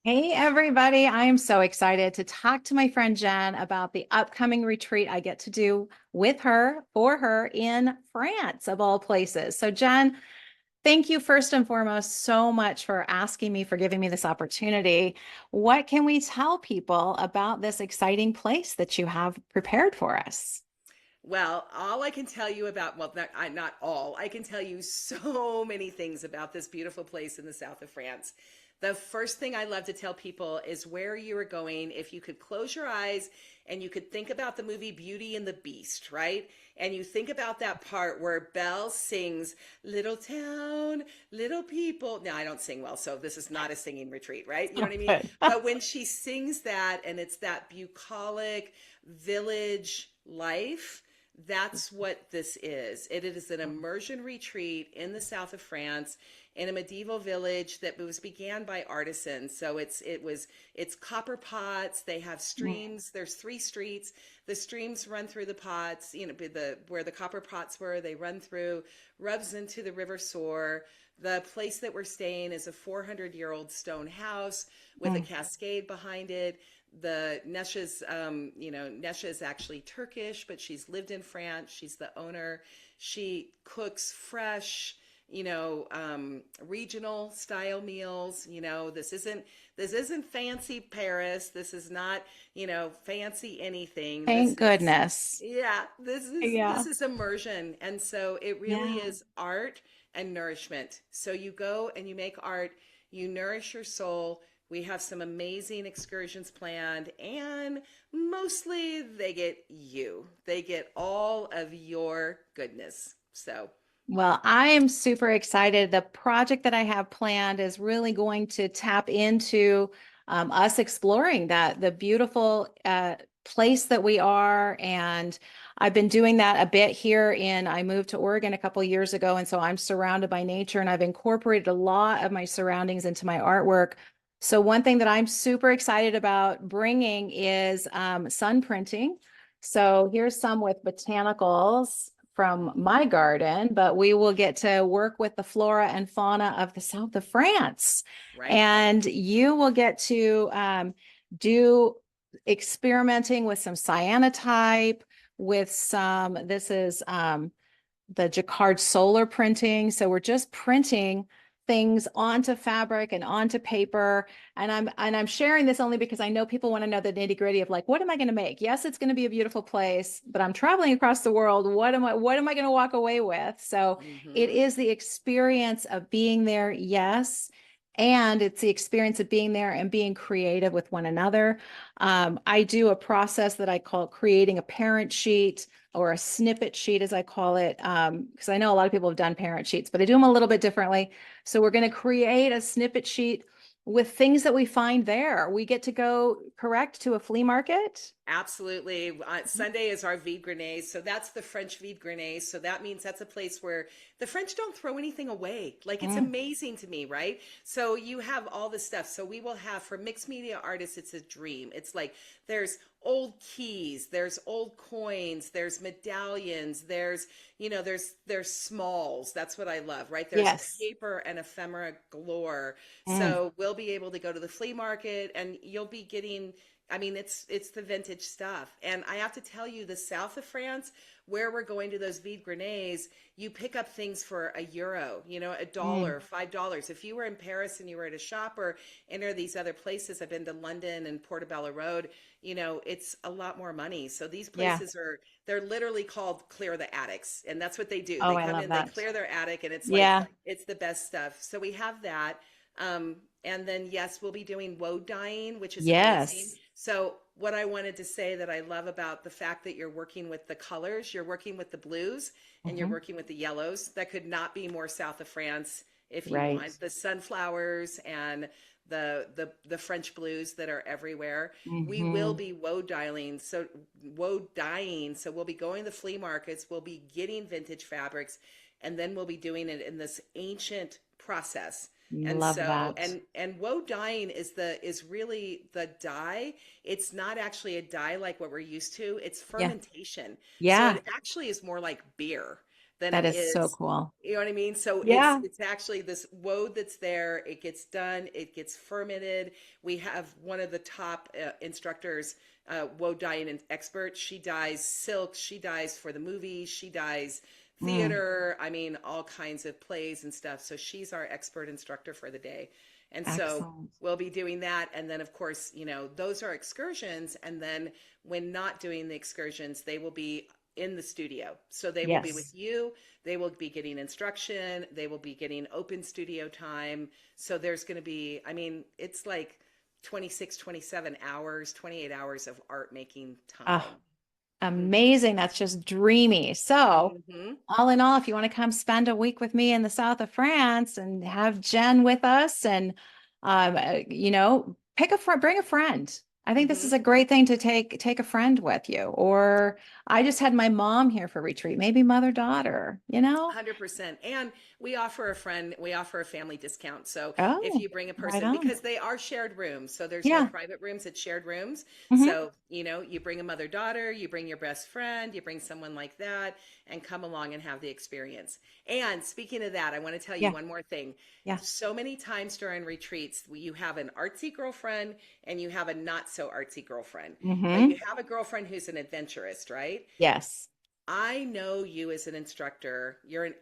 Hey, everybody. I am so excited to talk to my friend Jen about the upcoming retreat I get to do with her, for her in France, of all places. So, Jen, thank you first and foremost so much for asking me, for giving me this opportunity. What can we tell people about this exciting place that you have prepared for us? Well, all I can tell you about, well, not all, I can tell you so many things about this beautiful place in the south of France. The first thing I love to tell people is where you are going. If you could close your eyes and you could think about the movie Beauty and the Beast, right? And you think about that part where Belle sings, Little town, little people. Now, I don't sing well, so this is not a singing retreat, right? You know Oh, what I mean? good. But when she sings that and it's that bucolic village life, that's what this is. It is an immersion retreat in the south of France in a medieval village that was began by artisans. So it's copper pots. They have streams. There's three streets. The streams run through the pots. The where the copper pots were, they run through, rubs into the River Soar. The place that we're staying is a 400-year-old stone house with a Mm. cascade behind it. The Nesha's, Nesha is actually Turkish, but she's lived in France. She's the owner. She cooks fresh, regional style meals. This isn't fancy Paris. This is not, fancy anything. This Thank is, goodness. yeah, this is Yeah. this is immersion, and so it really Yeah. is art and nourishment. So you go and you make art. You nourish your soul. We have some amazing excursions planned, and mostly they get you. They get all of your goodness. So, Well, I am super excited. The project that I have planned is really going to tap into us exploring the beautiful place that we are. And I've been doing that a bit here I moved to Oregon a couple years ago. And so I'm surrounded by nature and I've incorporated a lot of my surroundings into my artwork. So one thing that I'm super excited about bringing is sun printing. So here's some with botanicals from my garden, but we will get to work with the flora and fauna of the south of France. right? And you will get to do experimenting with some cyanotype, with this is the Jacquard solar printing. So we're just printing things onto fabric and onto paper. And I'm sharing this only because I know people want to know the nitty-gritty of like, what am I going to make? Yes, it's going to be a beautiful place, but I'm traveling across the world. What am I going to walk away with? So it Mm-hmm. is the experience of being there, yes. And it's the experience of being there and being creative with one another. I do a process that I call creating a parent sheet or a snippet sheet, as I call it, because I know a lot of people have done parent sheets, but I do them a little bit differently. So we're going to create a snippet sheet with things that we find there. We get to go correct to a flea market. Absolutely. Sunday is our vide grenades. So that's the French vide grenades. So that means that's a place where the French don't throw anything away. Like it's Mm, amazing to me, right? So you have all this stuff. So we will have for mixed media artists, it's a dream. It's like there's old keys, there's old coins, there's medallions, there's smalls. That's what I love, right? There's yes. paper and ephemera galore. Mm, So we'll be able to go to the flea market and you'll be getting, I mean, it's the vintage stuff. And I have to tell you, the south of France, where we're going to those vide grenades, you pick up things for €1, a mm, dollar, $5. If you were in Paris and you were at a shop or any of these other places, I've been to London and Portobello Road, it's a lot more money. So these yeah. places they're literally called clear the attics. And that's what they do. Oh, They I come love in, they that. clear their attic, and it's like, Yeah. it's the best stuff. So we have that. And then, yes, we'll be doing woad dyeing, which is amazing. Yes. So, what I wanted to say that I love about the fact that you're working with the colors, you're working with the blues and you're Mhm. working with the yellows, that could not be more south of France if you Right. want. The sunflowers and the French blues that are everywhere. We will Hmm. be woad dyeing. So we'll be going to the flea markets, we'll be getting vintage fabrics, and then we'll be doing it in this ancient process. And Love so that. and woad dyeing is really the dye. It's not actually a dye like what we're used to. It's Yeah. fermentation. So Yeah. it actually is more like beer. than That it is so is. cool. You know what I mean? So Yeah. it's actually this woad that's there. It gets done. It gets fermented. We have one of the top instructors, woad dyeing expert. She dyes silk. She dyes for the movies. She dyes Mm, theater. I mean, all kinds of plays and stuff. So she's our expert instructor for the day. And so excellent. we'll be doing that. And then, of course, those are excursions. And then when not doing the excursions, they will be in the studio. So they will be with Yes. you. They will be getting instruction. They will be getting open studio time. So there's going to be, I mean, it's like 26, 27 hours, 28 hours of art making Oh, time. Mm-hmm. amazing. That's just dreamy. So, Mm-hmm. all in all, if you want to come spend a week with me in the south of France and have Jen with us and pick a friend, bring a friend. I think this is Mm-hmm. a great thing to take a friend with you. Or I just had my mom here for retreat, maybe mother daughter, 100%. And we offer a family discount. So if Oh, you bring a right person, on. because they are shared rooms, so there's no Yeah. private rooms, it's shared rooms. Hmm. So, you bring a mother daughter, you bring your best friend, you bring someone like that, and come along and have the experience. And speaking of that, I want to tell you Yeah. one more thing. Yeah. So many times during retreats, you have an artsy girlfriend and you have a not so artsy girlfriend, but you Hmm. have a girlfriend who's an adventurist, right? Yes. I know you as an instructor. You're an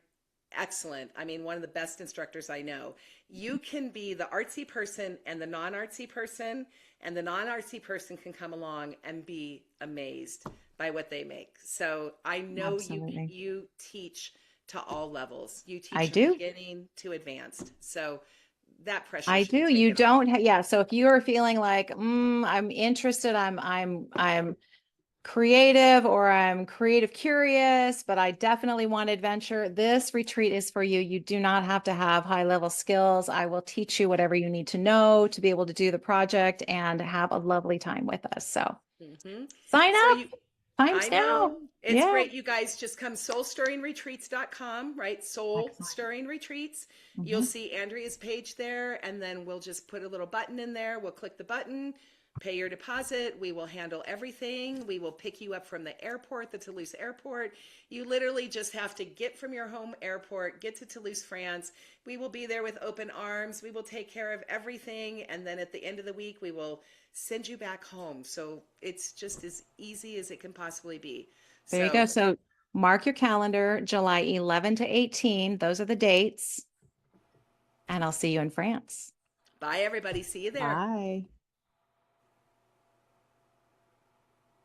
excellent, I mean, one of the best instructors I know. You can be the artsy person and the non artsy person, and the non artsy person can come along and be amazed by what they make. So I know Absolutely. you teach to all levels. You I teach from do. beginning to advanced. So that pressure I should be do. You taken off. don't yeah. So if you are feeling like, I'm interested, I'm creative or I'm creative curious, but I definitely want adventure, this retreat is for you. You do not have to have high level skills. I will teach you whatever you need to know to be able to do the project and have a lovely time with us. So Hmm. sign So up. you Times I now. know. It's Yeah. great. You guys just come soulstirringretreats.com, right? Soul Excellent. Stirring Retreats. You'll Hmm. see Andrea's page there, and then we'll just put a little button in there. We'll click the button, pay your deposit. We will handle everything. We will pick you up from the airport, the Toulouse airport. You literally just have to get from your home airport, get to Toulouse, France. We will be there with open arms. We will take care of everything. And then at the end of the week, we will send you back home. So it's just as easy as it can possibly be. There you go. So So mark your calendar, July 11 to 18. Those are the dates. And I'll see you in France. bye, everybody. See you there. Bye.